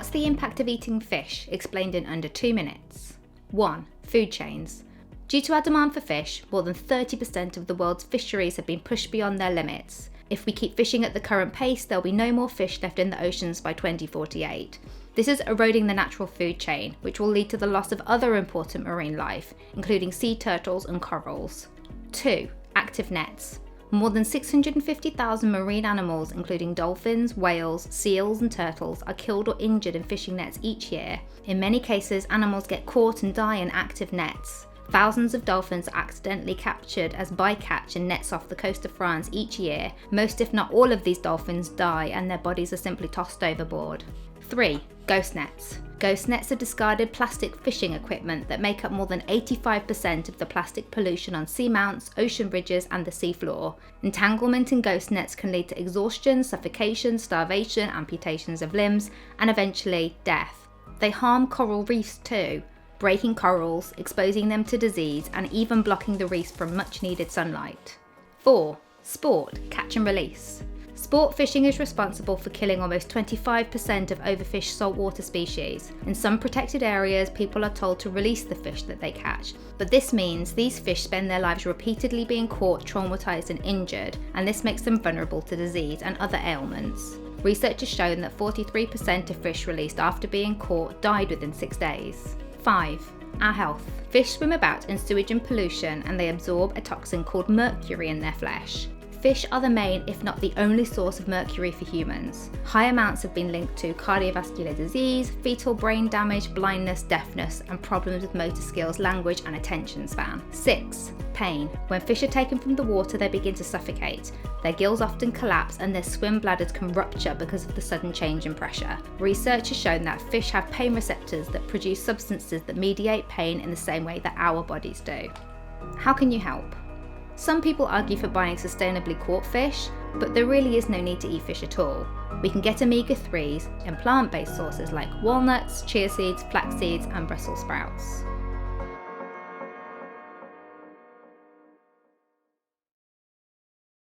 What's the impact of eating fish? Explained in under 2 minutes. 1. Food chains. Due to our demand for fish, more than 30% of the world's fisheries have been pushed beyond their limits. If we keep fishing at the current pace, there'll be no more fish left in the oceans by 2048. This is eroding the natural food chain, which will lead to the loss of other important marine life, including sea turtles and corals. 2. Active nets. More than 650,000 marine animals, including dolphins, whales, seals and turtles, are killed or injured in fishing nets each year. In many cases, animals get caught and die in active nets. Thousands of dolphins are accidentally captured as bycatch in nets off the coast of France each year. Most, if not all, of these dolphins die and their bodies are simply tossed overboard. 3. Ghost nets. Ghost nets are discarded plastic fishing equipment that make up more than 85% of the plastic pollution on seamounts, ocean bridges and the seafloor. Entanglement in ghost nets can lead to exhaustion, suffocation, starvation, amputations of limbs, and eventually death. They harm coral reefs too, breaking corals, exposing them to disease, and even blocking the reefs from much needed sunlight. 4. Sport, catch and release. Sport fishing is responsible for killing almost 25% of overfished saltwater species. In some protected areas, people are told to release the fish that they catch, but this means these fish spend their lives repeatedly being caught, traumatized and injured, and this makes them vulnerable to disease and other ailments. Research has shown that 43% of fish released after being caught died within 6 days. 5. Our health. Fish swim about in sewage and pollution, and they absorb a toxin called mercury in their flesh. Fish are the main, if not the only, source of mercury for humans. High amounts have been linked to cardiovascular disease, fetal brain damage, blindness, deafness, and problems with motor skills, language, and attention span. 6. Pain. When fish are taken from the water, they begin to suffocate. Their gills often collapse and their swim bladders can rupture because of the sudden change in pressure. Research has shown that fish have pain receptors that produce substances that mediate pain in the same way that our bodies do. How can you help? Some people argue for buying sustainably caught fish, but there really is no need to eat fish at all. We can get omega-3s in plant-based sources like walnuts, chia seeds, flax seeds, and Brussels sprouts.